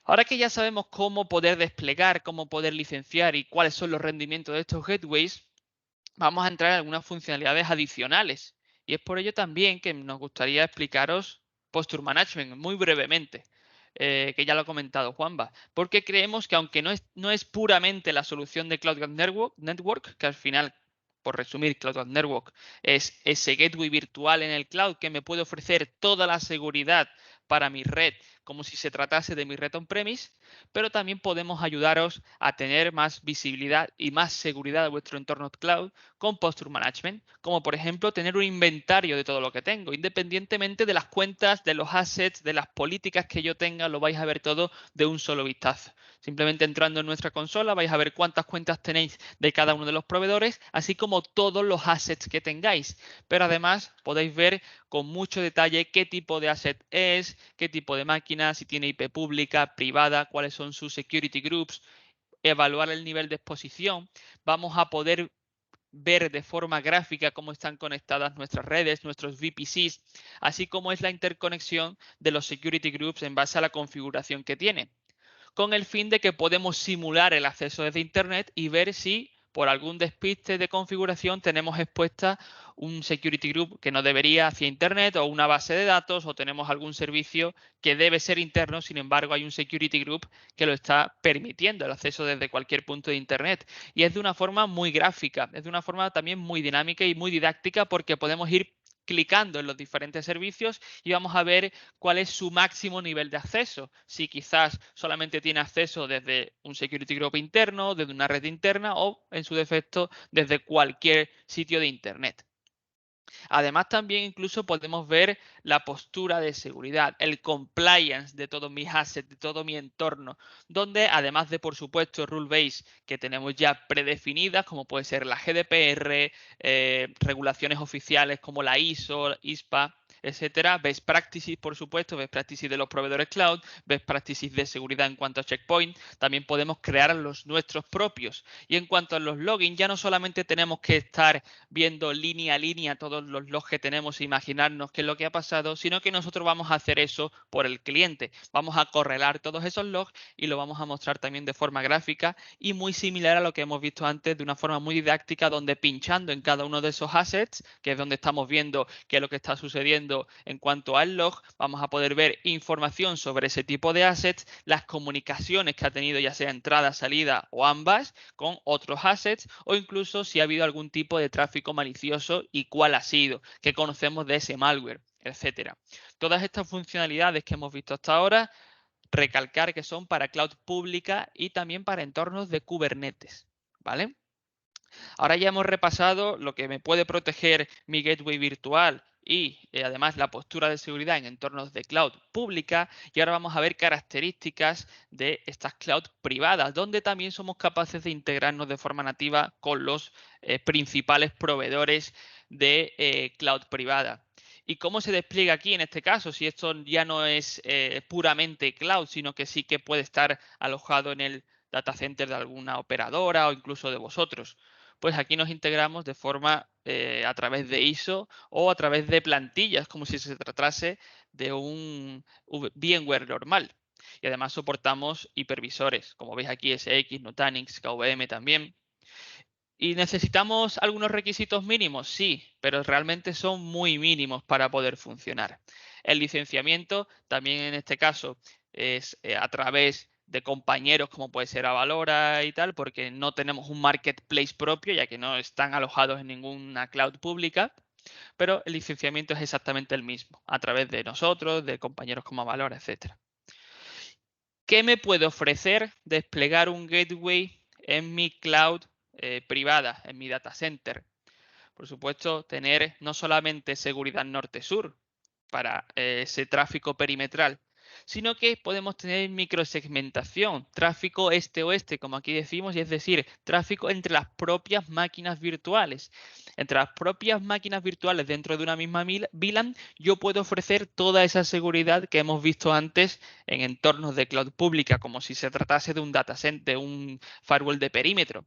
Ahora que ya sabemos cómo poder desplegar, cómo poder licenciar y cuáles son los rendimientos de estos gateways, vamos a entrar en algunas funcionalidades adicionales. Y es por ello también que nos gustaría explicaros Posture Management muy brevemente, que ya lo ha comentado Juanba, porque creemos que aunque no es puramente la solución de CloudGuard Network, que al final, por resumir, CloudGuard Network es ese gateway virtual en el cloud que me puede ofrecer toda la seguridad para mi red, como si se tratase de mi red on-premise, pero también podemos ayudaros a tener más visibilidad y más seguridad de vuestro entorno cloud con Posture Management, como por ejemplo tener un inventario de todo lo que tengo, independientemente de las cuentas, de los assets, de las políticas que yo tenga, lo vais a ver todo de un solo vistazo. Simplemente entrando en nuestra consola vais a ver cuántas cuentas tenéis de cada uno de los proveedores, así como todos los assets que tengáis. Pero además podéis ver con mucho detalle qué tipo de asset es, qué tipo de máquina, si tiene IP pública, privada, cuáles son sus security groups, evaluar el nivel de exposición. Vamos a poder ver de forma gráfica cómo están conectadas nuestras redes, nuestros VPCs, así como es la interconexión de los security groups en base a la configuración que tiene, con el fin de que podemos simular el acceso desde Internet y ver si por algún despiste de configuración tenemos expuesta un security group que no debería hacia Internet o una base de datos, o tenemos algún servicio que debe ser interno, sin embargo hay un security group que lo está permitiendo el acceso desde cualquier punto de Internet. Y es de una forma muy gráfica, es de una forma también muy dinámica y muy didáctica, porque podemos ir clicando en los diferentes servicios y vamos a ver cuál es su máximo nivel de acceso. Si quizás solamente tiene acceso desde un security group interno, desde una red interna o, en su defecto, desde cualquier sitio de Internet. Además, también incluso podemos ver la postura de seguridad, el compliance de todos mis assets, de todo mi entorno, donde además de, por supuesto, rule base que tenemos ya predefinidas, como puede ser la GDPR, regulaciones oficiales como la ISO, ISPA, etcétera, best practices, por supuesto, best practices de los proveedores cloud, best practices de seguridad en cuanto a checkpoint. También podemos crear los nuestros propios. Y en cuanto a los logins, ya no solamente tenemos que estar viendo línea a línea todos los logs que tenemos e imaginarnos qué es lo que ha pasado, sino que nosotros vamos a hacer eso por el cliente. Vamos a correlar todos esos logs y lo vamos a mostrar también de forma gráfica y muy similar a lo que hemos visto antes, de una forma muy didáctica, donde pinchando en cada uno de esos assets, que es donde estamos viendo qué es lo que está sucediendo viendo en cuanto al log, vamos a poder ver información sobre ese tipo de assets, las comunicaciones que ha tenido, ya sea entrada, salida o ambas, con otros assets, o incluso si ha habido algún tipo de tráfico malicioso y cuál ha sido, qué conocemos de ese malware, etcétera. Todas estas funcionalidades que hemos visto hasta ahora, recalcar que son para cloud pública y también para entornos de Kubernetes, ¿vale? Ahora ya hemos repasado lo que me puede proteger mi gateway virtual y además la postura de seguridad en entornos de cloud pública, y ahora vamos a ver características de estas cloud privadas, donde también somos capaces de integrarnos de forma nativa con los principales proveedores de cloud privada. ¿Y cómo se despliega aquí en este caso? Si esto ya no es puramente cloud, sino que sí que puede estar alojado en el data center de alguna operadora o incluso de vosotros. Pues aquí nos integramos de forma a través de ISO o a través de plantillas, como si se tratase de un VMware normal. Y además soportamos hipervisores, como veis aquí SX, Nutanix, KVM también. ¿Y necesitamos algunos requisitos mínimos? Sí, pero realmente son muy mínimos para poder funcionar. El licenciamiento también en este caso es a través de compañeros como puede ser Avalora y tal, porque no tenemos un marketplace propio, ya que no están alojados en ninguna cloud pública, pero el licenciamiento es exactamente el mismo, a través de nosotros, de compañeros como Avalora, etc. ¿Qué me puede ofrecer desplegar un gateway en mi cloud privada, en mi data center? Por supuesto, tener no solamente seguridad norte-sur para ese tráfico perimetral, sino que podemos tener microsegmentación, tráfico este-oeste, como aquí decimos, y es decir, tráfico entre las propias máquinas virtuales. Entre las propias máquinas virtuales dentro de una misma VLAN, yo puedo ofrecer toda esa seguridad que hemos visto antes en entornos de cloud pública, como si se tratase de un data center, de un firewall de perímetro,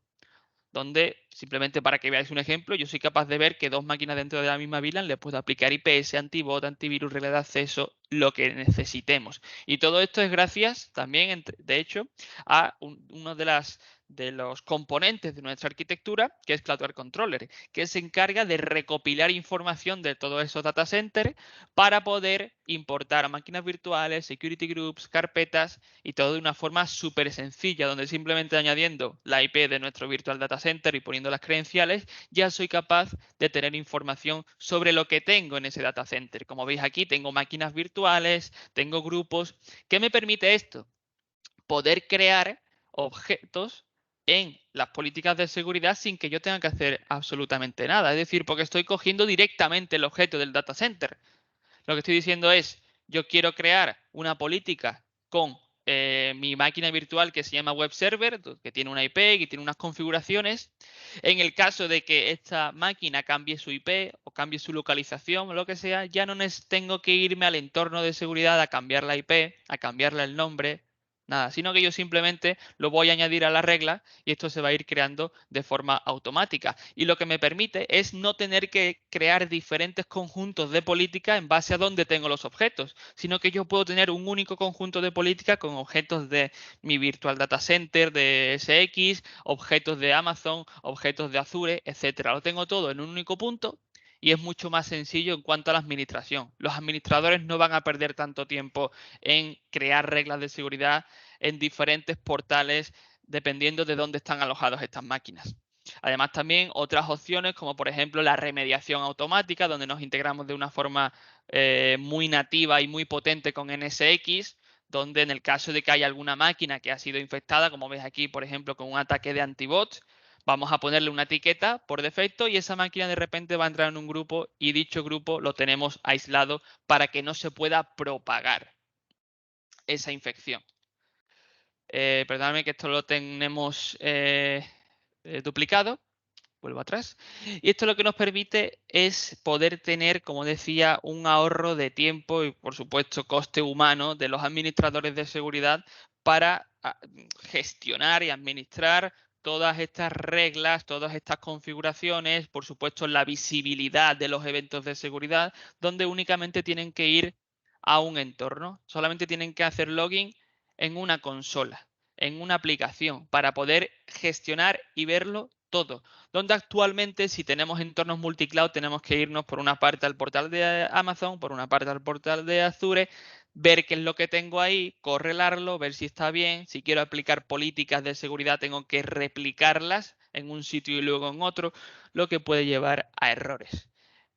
donde simplemente para que veáis un ejemplo, yo soy capaz de ver que dos máquinas dentro de la misma VLAN le puedo aplicar IPS, antibot, antivirus, regla de acceso, lo que necesitemos. Y todo esto es gracias también, de hecho, a uno de los componentes de nuestra arquitectura, que es CloudWare Controller, que se encarga de recopilar información de todos esos data centers para poder importar a máquinas virtuales, security groups, carpetas y todo de una forma súper sencilla, donde simplemente añadiendo la IP de nuestro virtual data center y poniendo las credenciales, ya soy capaz de tener información sobre lo que tengo en ese data center. Como veis aquí, tengo máquinas virtuales, tengo grupos. ¿Qué me permite esto? Poder crear objetos en las políticas de seguridad sin que yo tenga que hacer absolutamente nada. Es decir, porque estoy cogiendo directamente el objeto del data center. Lo que estoy diciendo es, yo quiero crear una política con mi máquina virtual que se llama web server, que tiene una IP, que tiene unas configuraciones. En el caso de que esta máquina cambie su IP o cambie su localización o lo que sea, ya no tengo que irme al entorno de seguridad a cambiar la IP, a cambiarle el nombre, nada, sino que yo simplemente lo voy a añadir a la regla y esto se va a ir creando de forma automática. Y lo que me permite es no tener que crear diferentes conjuntos de política en base a dónde tengo los objetos, sino que yo puedo tener un único conjunto de política con objetos de mi Virtual Data Center, de SX, objetos de Amazon, objetos de Azure, etcétera. Lo tengo todo en un único punto y es mucho más sencillo en cuanto a la administración. Los administradores no van a perder tanto tiempo en crear reglas de seguridad en diferentes portales dependiendo de dónde están alojadas estas máquinas. Además, también otras opciones como por ejemplo la remediación automática, donde nos integramos de una forma muy nativa y muy potente con NSX, donde en el caso de que haya alguna máquina que ha sido infectada, como ves aquí, por ejemplo, con un ataque de antibots, vamos a ponerle una etiqueta por defecto y esa máquina de repente va a entrar en un grupo y dicho grupo lo tenemos aislado para que no se pueda propagar esa infección. Perdóname que esto lo tenemos duplicado. Vuelvo atrás. Y esto lo que nos permite es poder tener, como decía, un ahorro de tiempo y, por supuesto, coste humano de los administradores de seguridad para gestionar y administrar todas estas reglas, todas estas configuraciones, por supuesto, la visibilidad de los eventos de seguridad, donde únicamente tienen que ir a un entorno. Solamente tienen que hacer login en una consola, en una aplicación, para poder gestionar y verlo todo. Donde actualmente, si tenemos entornos multicloud, tenemos que irnos por una parte al portal de Amazon, por una parte al portal de Azure, ver qué es lo que tengo ahí, correlarlo, ver si está bien. Si quiero aplicar políticas de seguridad, tengo que replicarlas en un sitio y luego en otro, lo que puede llevar a errores.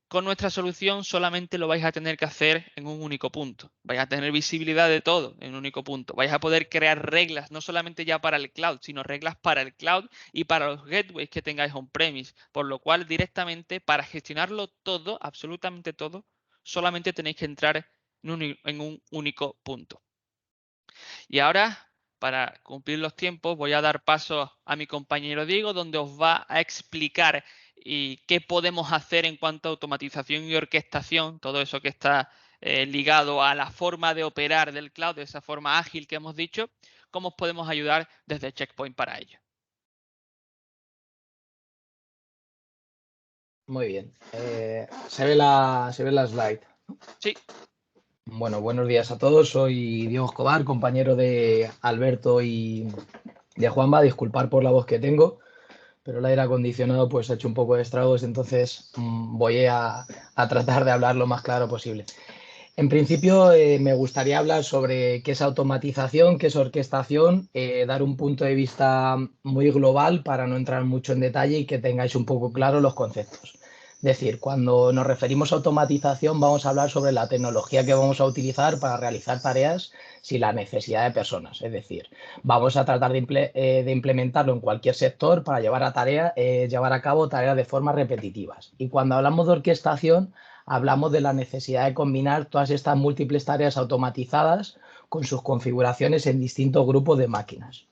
Con nuestra solución solamente lo vais a tener que hacer en un único punto. Vais a tener visibilidad de todo en un único punto. Vais a poder crear reglas, no solamente ya para el cloud, sino reglas para el cloud y para los gateways que tengáis on-premise. Por lo cual, directamente, para gestionarlo todo, absolutamente todo, solamente tenéis que entrar en un único punto. Y ahora, para cumplir los tiempos, voy a dar paso a mi compañero Diego, donde os va a explicar qué podemos hacer en cuanto a automatización y orquestación, todo eso que está ligado a la forma de operar del cloud, de esa forma ágil que hemos dicho, cómo os podemos ayudar desde Checkpoint para ello. Muy bien. Se ve la slide. Sí. Bueno, buenos días a todos. Soy Diego Escobar, compañero de Alberto y de Juanma. Disculpar por la voz que tengo, pero el aire acondicionado pues ha hecho un poco de estragos, entonces voy a tratar de hablar lo más claro posible. En principio, me gustaría hablar sobre qué es automatización, qué es orquestación, dar un punto de vista muy global para no entrar mucho en detalle y que tengáis un poco claro los conceptos. Es decir, cuando nos referimos a automatización, vamos a hablar sobre la tecnología que vamos a utilizar para realizar tareas sin la necesidad de personas. Es decir, vamos a tratar de implementarlo en cualquier sector para llevar a cabo tareas de forma repetitivas. Y cuando hablamos de orquestación, hablamos de la necesidad de combinar todas estas múltiples tareas automatizadas con sus configuraciones en distintos grupos de máquinas.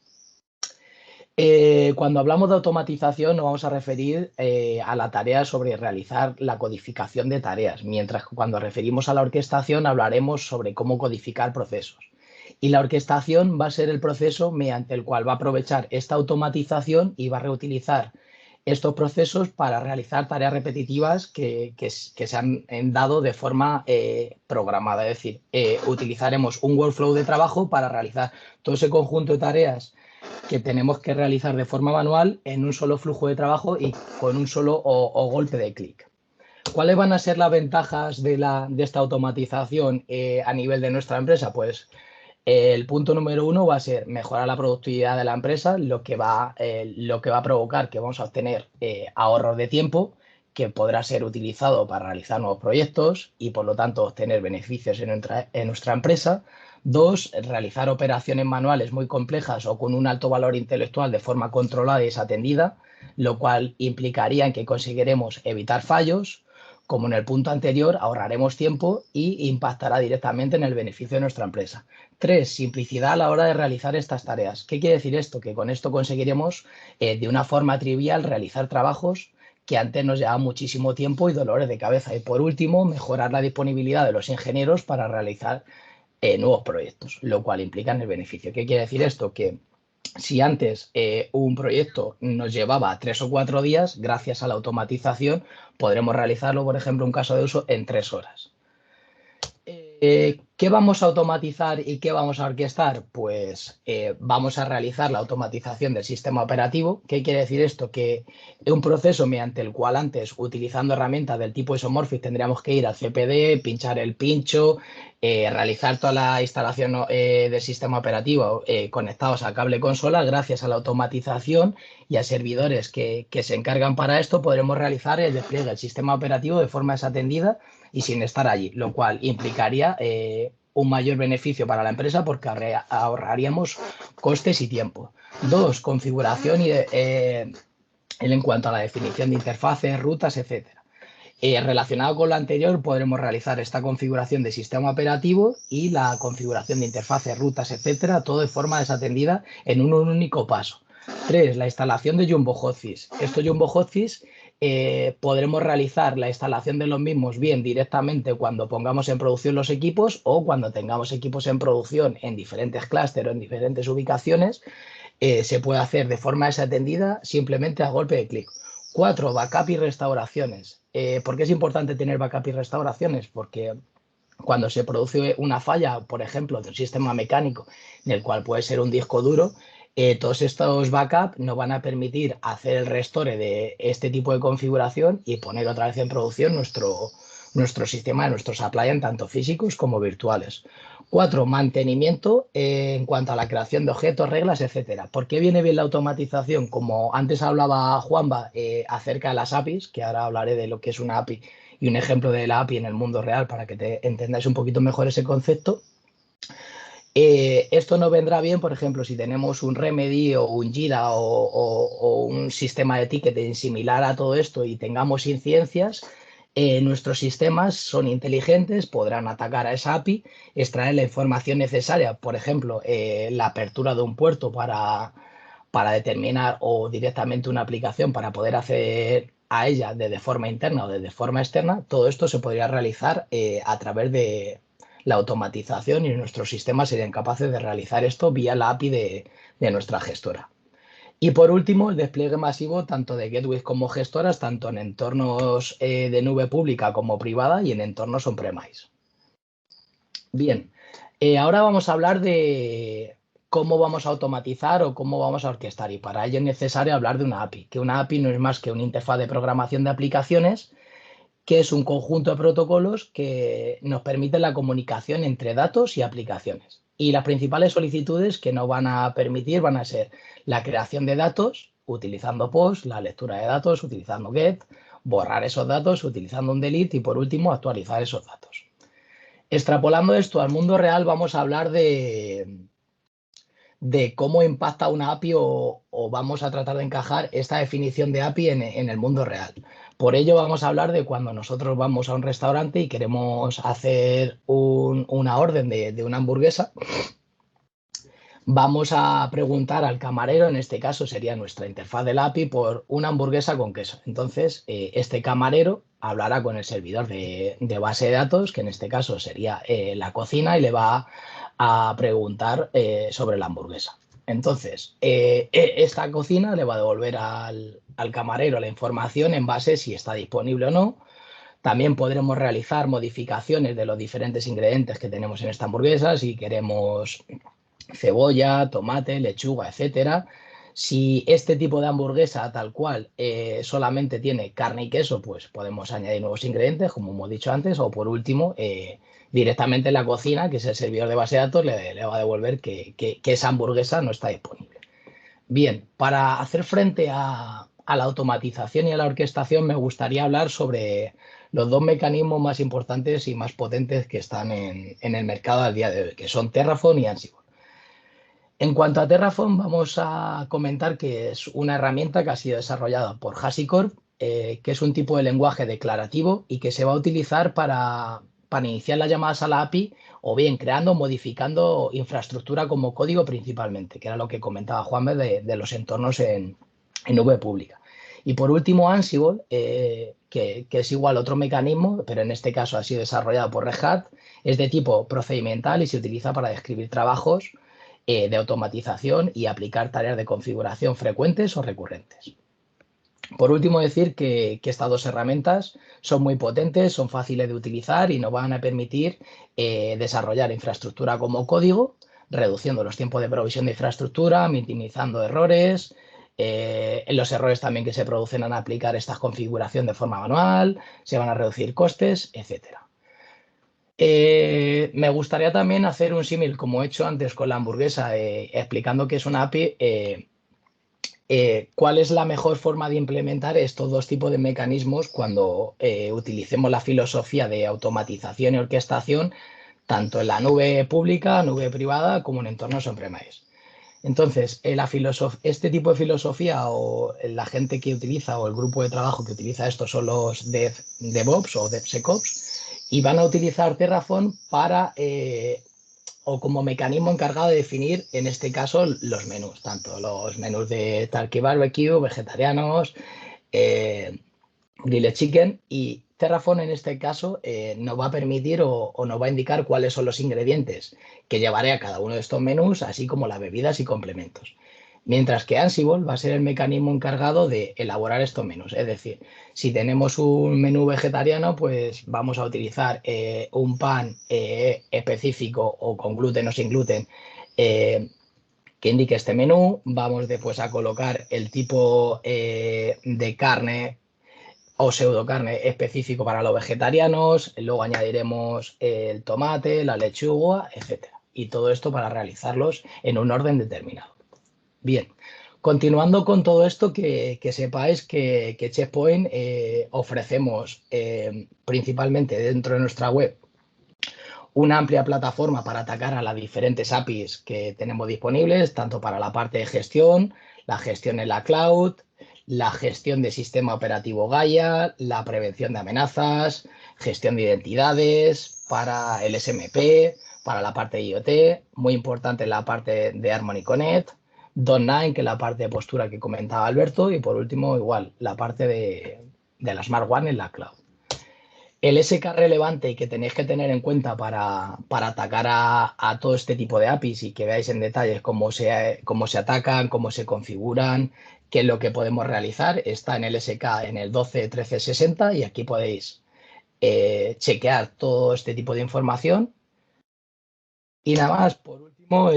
Cuando hablamos de automatización nos vamos a referir a la tarea sobre realizar la codificación de tareas, mientras que cuando referimos a la orquestación hablaremos sobre cómo codificar procesos. Y la orquestación va a ser el proceso mediante el cual va a aprovechar esta automatización y va a reutilizar estos procesos para realizar tareas repetitivas que se han dado de forma programada. Es decir, utilizaremos un workflow de trabajo para realizar todo ese conjunto de tareas que tenemos que realizar de forma manual en un solo flujo de trabajo y con un solo golpe de clic. ¿Cuáles van a ser las ventajas de esta automatización a nivel de nuestra empresa? Pues el punto número 1 va a ser mejorar la productividad de la empresa, lo que va a provocar que vamos a obtener ahorros de tiempo que podrá ser utilizado para realizar nuevos proyectos y, por lo tanto, obtener beneficios en nuestra empresa. 2, realizar operaciones manuales muy complejas o con un alto valor intelectual de forma controlada y desatendida, lo cual implicaría en que conseguiremos evitar fallos. Como en el punto anterior, ahorraremos tiempo y impactará directamente en el beneficio de nuestra empresa. 3, simplicidad a la hora de realizar estas tareas. ¿Qué quiere decir esto? Que con esto conseguiremos de una forma trivial realizar trabajos que antes nos llevaban muchísimo tiempo y dolores de cabeza. Y por último, mejorar la disponibilidad de los ingenieros para realizar nuevos proyectos, lo cual implica en el beneficio. ¿Qué quiere decir esto? Que si antes un proyecto nos llevaba 3 o 4 días, gracias a la automatización podremos realizarlo, por ejemplo, un caso de uso en 3 horas. ¿Qué vamos a automatizar y qué vamos a orquestar? Pues vamos a realizar la automatización del sistema operativo. ¿Qué quiere decir esto? Que un proceso mediante el cual antes, utilizando herramientas del tipo Isomorphic, tendríamos que ir al CPD, pinchar el pincho, realizar toda la instalación del sistema operativo conectados a cable consola. Gracias a la automatización y a servidores que se encargan para esto, podremos realizar el despliegue del sistema operativo de forma desatendida y sin estar allí, lo cual implicaría un mayor beneficio para la empresa porque ahorraríamos costes y tiempo. 2, configuración en cuanto a la definición de interfaces, rutas, etcétera. Relacionado con lo anterior, podremos realizar esta configuración de sistema operativo y la configuración de interfaces, rutas, etcétera, todo de forma desatendida en un único paso. 3, la instalación de Jumbo Hotfix. Estos Jumbo Hotfix podremos realizar la instalación de los mismos bien directamente cuando pongamos en producción los equipos o cuando tengamos equipos en producción en diferentes clústeres o en diferentes ubicaciones. Se puede hacer de forma desatendida simplemente a golpe de clic. 4, backup y restauraciones. ¿Por qué es importante tener backup y restauraciones? Porque cuando se produce una falla, por ejemplo, de un sistema mecánico en el cual puede ser un disco duro, todos estos backups nos van a permitir hacer el restore de este tipo de configuración y poner otra vez en producción nuestro sistema, nuestros appliances, tanto físicos como virtuales. 4, mantenimiento en cuanto a la creación de objetos, reglas, etcétera. ¿Por qué viene bien la automatización? Como antes hablaba Juanba acerca de las APIs, que ahora hablaré de lo que es una API y un ejemplo de la API en el mundo real para que entendáis un poquito mejor ese concepto. Esto nos vendrá bien, por ejemplo, si tenemos un Remedy o un Jira o un sistema de ticketing similar a todo esto y tengamos incidencias, nuestros sistemas son inteligentes, podrán atacar a esa API, extraer la información necesaria, por ejemplo, la apertura de un puerto para determinar o directamente una aplicación para poder acceder a ella de forma interna o de forma externa. Todo esto se podría realizar a través de la automatización y nuestros sistemas serían capaces de realizar esto vía la API de nuestra gestora. Y por último, el despliegue masivo tanto de gateways como gestoras, tanto en entornos de nube pública como privada y en entornos on-premise. Bien, ahora vamos a hablar de cómo vamos a automatizar o cómo vamos a orquestar. Y para ello es necesario hablar de una API, que una API no es más que una interfaz de programación de aplicaciones, que es un conjunto de protocolos que nos permiten la comunicación entre datos y aplicaciones. Y las principales solicitudes que nos van a permitir van a ser la creación de datos utilizando POST, la lectura de datos utilizando GET, borrar esos datos utilizando un delete y por último actualizar esos datos. Extrapolando esto al mundo real vamos a hablar de cómo impacta una API o vamos a tratar de encajar esta definición de API en el mundo real. Por ello vamos a hablar de cuando nosotros vamos a un restaurante y queremos hacer una orden de una hamburguesa. Vamos a preguntar al camarero, en este caso sería nuestra interfaz del API, por una hamburguesa con queso. Entonces, este camarero hablará con el servidor de base de datos, que en este caso sería la cocina, y le va a preguntar sobre la hamburguesa. Entonces, esta cocina le va a devolver al camarero la información en base si está disponible o no. También podremos realizar modificaciones de los diferentes ingredientes que tenemos en esta hamburguesa, si queremos cebolla, tomate, lechuga, etcétera. Si este tipo de hamburguesa tal cual solamente tiene carne y queso, pues podemos añadir nuevos ingredientes, como hemos dicho antes, o por último, directamente la cocina, que es el servidor de base de datos, le va a devolver que esa hamburguesa no está disponible. Bien, para hacer frente a la automatización y a la orquestación me gustaría hablar sobre los dos mecanismos más importantes y más potentes que están en el mercado al día de hoy, que son Terraform y Ansible. En cuanto a Terraform, vamos a comentar que es una herramienta que ha sido desarrollada por HashiCorp, que es un tipo de lenguaje declarativo y que se va a utilizar para iniciar las llamadas a la API o bien creando o modificando infraestructura como código principalmente, que era lo que comentaba Juanma de los entornos en nube pública. Y por último, Ansible, que es igual otro mecanismo, pero en este caso ha sido desarrollado por Red Hat, es de tipo procedimental y se utiliza para describir trabajos de automatización y aplicar tareas de configuración frecuentes o recurrentes. Por último, decir que estas dos herramientas son muy potentes, son fáciles de utilizar y nos van a permitir desarrollar infraestructura como código, reduciendo los tiempos de provisión de infraestructura, minimizando errores, los errores también que se producen al aplicar esta configuración de forma manual, se van a reducir costes, etcétera. Me gustaría también hacer un símil, como he hecho antes con la hamburguesa, explicando qué es una API, cuál es la mejor forma de implementar estos dos tipos de mecanismos cuando utilicemos la filosofía de automatización y orquestación, tanto en la nube pública, nube privada, como en entornos on-premise. Entonces, este tipo de filosofía o la gente que utiliza o el grupo de trabajo que utiliza esto son los DevOps o DevSecOps, y van a utilizar Terraform para o como mecanismo encargado de definir, en este caso, los menús, tanto los menús de Turkey Barbecue, vegetarianos, Grilled Chicken, y Terraform en este caso nos va a permitir o nos va a indicar cuáles son los ingredientes que llevaré a cada uno de estos menús, así como las bebidas y complementos. Mientras que Ansible va a ser el mecanismo encargado de elaborar estos menús. Es decir, si tenemos un menú vegetariano, pues vamos a utilizar un pan específico o con gluten o sin gluten que indique este menú. Vamos después a colocar el tipo de carne o pseudocarne específico para los vegetarianos. Luego añadiremos el tomate, la lechuga, etcétera. Y todo esto para realizarlos en un orden determinado. Bien, continuando con todo esto, que sepáis que Checkpoint ofrecemos principalmente dentro de nuestra web una amplia plataforma para atacar a las diferentes APIs que tenemos disponibles, tanto para la parte de gestión, la gestión en la cloud, la gestión de sistema operativo Gaia, la prevención de amenazas, gestión de identidades, para el SMP, para la parte de IoT, muy importante la parte de Harmony Connect, .9, que es la parte de postura que comentaba Alberto, y por último, igual, la parte de la Smart One en la cloud. El SK relevante que tenéis que tener en cuenta para atacar a todo este tipo de APIs y que veáis en detalles cómo se atacan, cómo se configuran, qué es lo que podemos realizar, está en el SK en el 12.13.60 y aquí podéis chequear todo este tipo de información. Y nada más, por último,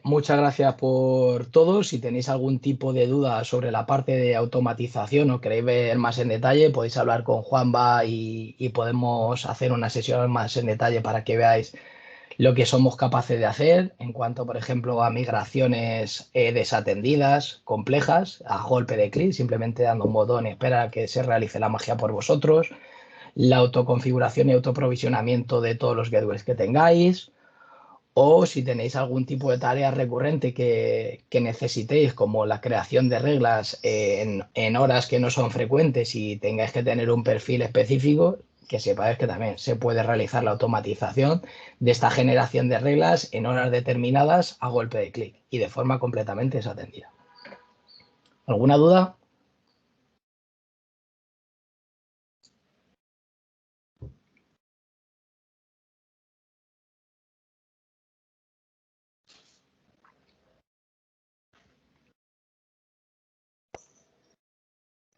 muchas gracias por todo. Si tenéis algún tipo de duda sobre la parte de automatización o queréis ver más en detalle, podéis hablar con Juanva y podemos hacer una sesión más en detalle para que veáis lo que somos capaces de hacer en cuanto, por ejemplo, a migraciones desatendidas, complejas, a golpe de clic, simplemente dando un botón y esperar a que se realice la magia por vosotros, la autoconfiguración y autoprovisionamiento de todos los gateways que tengáis. O si tenéis algún tipo de tarea recurrente que necesitéis, como la creación de reglas en horas que no son frecuentes y tengáis que tener un perfil específico, que sepáis que también se puede realizar la automatización de esta generación de reglas en horas determinadas a golpe de clic y de forma completamente desatendida. ¿Alguna duda?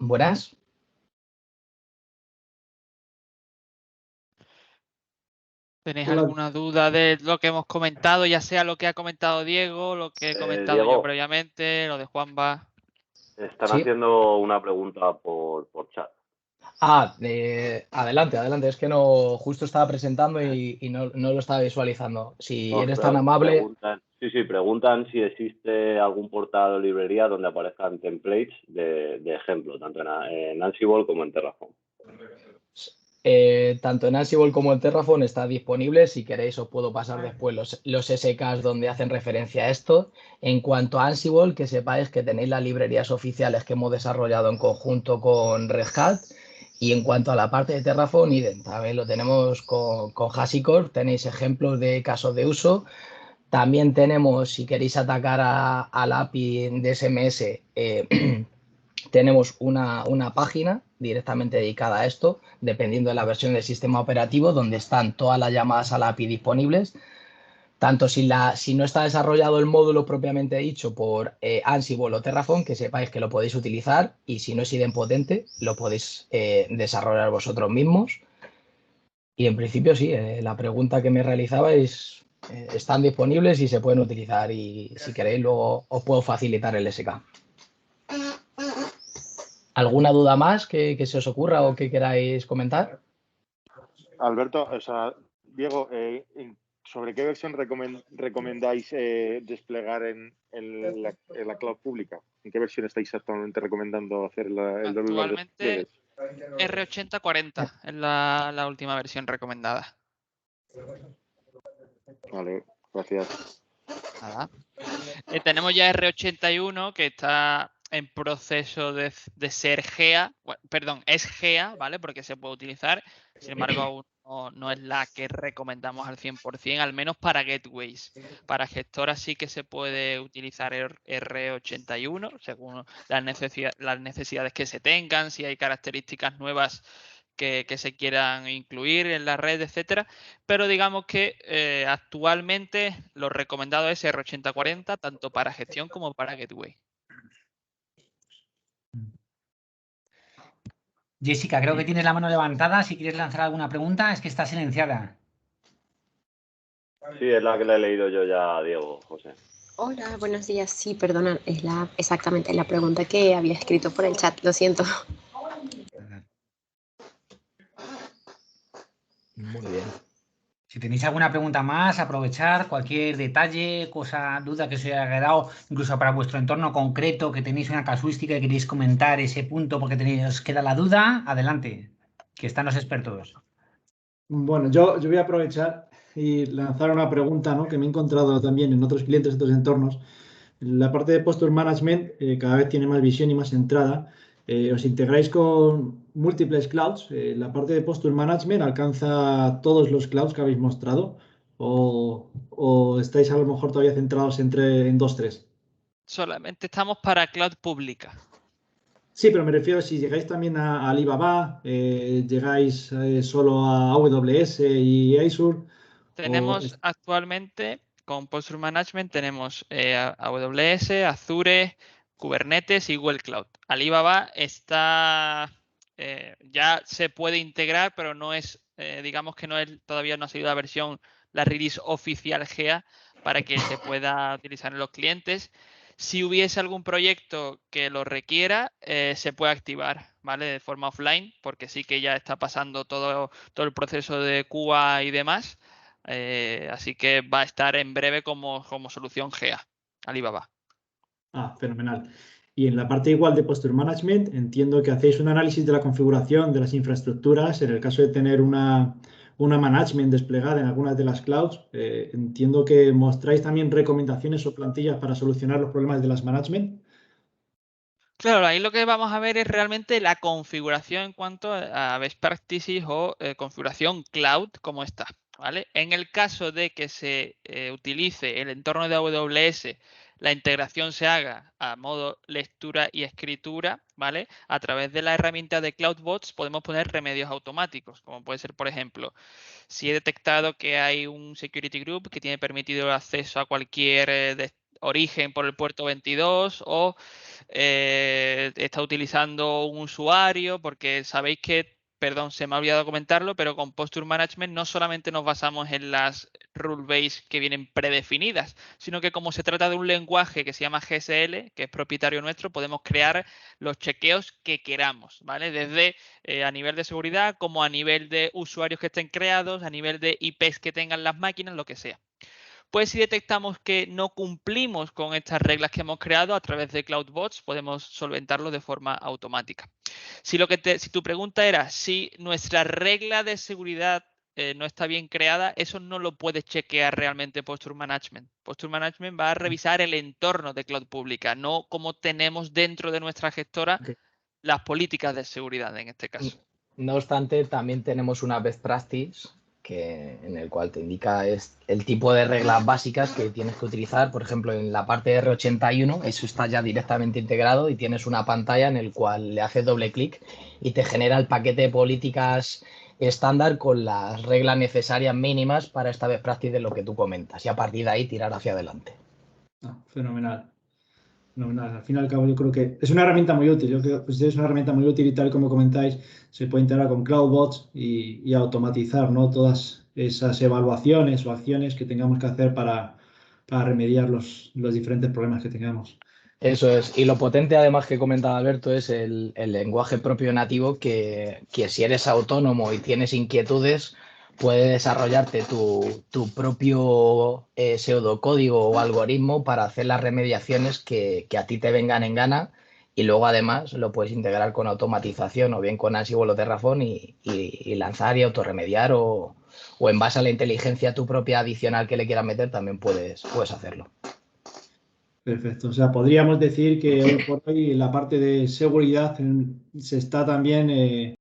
Buenas. ¿Tenéis Hola. alguna duda de lo que hemos comentado, ya sea lo que ha comentado Diego, lo que he comentado yo Diego, previamente, lo de Juanva? están Sí. haciendo una pregunta por chat. Adelante. Es que no, justo estaba presentando y no lo estaba visualizando. Si No, eres tan amable. preguntan si existe algún portal o librería donde aparezcan templates de ejemplo, tanto en Ansible como en Terraform. Tanto en Ansible como en Terraform está disponible. Si queréis, os puedo pasar después los SKs donde hacen referencia a esto. En cuanto a Ansible, que sepáis que tenéis las librerías oficiales que hemos desarrollado en conjunto con Red Hat. Y en cuanto a la parte de Terraform, idem, también lo tenemos con HashiCorp. Tenéis ejemplos de casos de uso. También tenemos, si queréis atacar a la API de SMS, tenemos una página directamente dedicada a esto, dependiendo de la versión del sistema operativo, donde están todas las llamadas a la API disponibles. Tanto si no está desarrollado el módulo propiamente dicho por Ansible o Terraform, que sepáis que lo podéis utilizar, y si no es idempotente, lo podéis desarrollar vosotros mismos. Y en principio sí, la pregunta que me realizabais están disponibles y se pueden utilizar, y si queréis luego os puedo facilitar el SK. ¿Alguna duda más que se os ocurra o que queráis comentar? Alberto, Diego, ¿sobre qué versión recomendáis desplegar en la cloud pública? ¿En qué versión estáis actualmente recomendando hacer el Actualmente R8040 es la última versión recomendada. Vale, gracias. Nada. Tenemos ya R81 que está en proceso de ser GEA, perdón, es GEA, ¿vale? Porque se puede utilizar, sin embargo aún no es la que recomendamos al 100%, al menos para gateways. Para gestoras sí que se puede utilizar R81 según las necesidades que se tengan, si hay características nuevas que se quieran incluir en la red, etcétera, pero digamos que actualmente lo recomendado es R8040 tanto para gestión como para gateway. Jessica, creo que tienes la mano levantada. Si quieres lanzar alguna pregunta, es que está silenciada. Sí, es la que le he leído yo ya a Diego, José. Hola, buenos días. Sí, perdona, es exactamente la pregunta que había escrito por el chat, lo siento. Muy bien. Si tenéis alguna pregunta más, aprovechar cualquier detalle, cosa, duda que os haya quedado, incluso para vuestro entorno concreto, que tenéis una casuística y queréis comentar ese punto porque os queda la duda, adelante, que están los expertos. Bueno, yo voy a aprovechar y lanzar una pregunta, ¿no?, que me he encontrado también en otros clientes, en otros entornos. La parte de Posture Management cada vez tiene más visión y más entrada. Os integráis con múltiples clouds. La parte de Posture Management alcanza todos los clouds que habéis mostrado o estáis a lo mejor todavía centrados en 2, 3. Solamente estamos para cloud pública. Sí, pero me refiero si llegáis también a Alibaba, llegáis solo a AWS y Azure. Tenemos actualmente, con Posture Management, tenemos AWS, Azure, Kubernetes y Google Cloud. Alibaba está, ya se puede integrar, pero no es, digamos que todavía no ha salido la versión, la release oficial GA para que se pueda utilizar en los clientes. Si hubiese algún proyecto que lo requiera, se puede activar, ¿vale? De forma offline, porque sí que ya está pasando todo el proceso de QA y demás. Así que va a estar en breve como solución GA, Alibaba. Fenomenal. Y en la parte igual de Posture Management, entiendo que hacéis un análisis de la configuración de las infraestructuras en el caso de tener una management desplegada en algunas de las clouds. Entiendo que mostráis también recomendaciones o plantillas para solucionar los problemas de las management. Claro, ahí lo que vamos a ver es realmente la configuración en cuanto a best practices o configuración cloud como está, ¿vale? En el caso de que se utilice el entorno de AWS, la integración se haga a modo lectura y escritura, ¿vale? A través de la herramienta de CloudBots podemos poner remedios automáticos, como puede ser, por ejemplo, si he detectado que hay un security group que tiene permitido el acceso a cualquier origen por el puerto 22 o está utilizando un usuario, porque sabéis que, perdón, se me ha olvidado comentarlo, pero con Posture Management no solamente nos basamos en las rule base que vienen predefinidas, sino que como se trata de un lenguaje que se llama GSL, que es propietario nuestro, podemos crear los chequeos que queramos, ¿vale? Desde a nivel de seguridad como a nivel de usuarios que estén creados, a nivel de IPs que tengan las máquinas, lo que sea. Pues si detectamos que no cumplimos con estas reglas que hemos creado a través de CloudBots, podemos solventarlo de forma automática. Si tu pregunta era si nuestra regla de seguridad no está bien creada, eso no lo puede chequear realmente Posture Management. Posture Management va a revisar el entorno de cloud pública, no cómo tenemos dentro de nuestra gestora las políticas de seguridad en este caso. No obstante, también tenemos una best practice en el cual te indica el tipo de reglas básicas que tienes que utilizar. Por ejemplo, en la parte de R81, eso está ya directamente integrado y tienes una pantalla en el cual le haces doble clic y te genera el paquete de políticas estándar con las reglas necesarias mínimas para esta best practice de lo que tú comentas y a partir de ahí tirar hacia adelante. Fenomenal. Al fin y al cabo yo creo que es una herramienta muy útil. Yo creo que es una herramienta muy útil y tal como comentáis, se puede integrar con CloudBots y automatizar, ¿no?, todas esas evaluaciones o acciones que tengamos que hacer para remediar los diferentes problemas que tengamos. Eso es. Y lo potente además que comentaba Alberto es el lenguaje propio nativo que si eres autónomo y tienes inquietudes, puedes desarrollarte tu propio pseudocódigo o algoritmo para hacer las remediaciones que a ti te vengan en gana y luego además lo puedes integrar con automatización o bien con Ansible o Terraform y lanzar y autorremediar o en base a la inteligencia tu propia adicional que le quieras meter también puedes hacerlo. Perfecto. O sea, podríamos decir que hoy por hoy la parte de seguridad se está también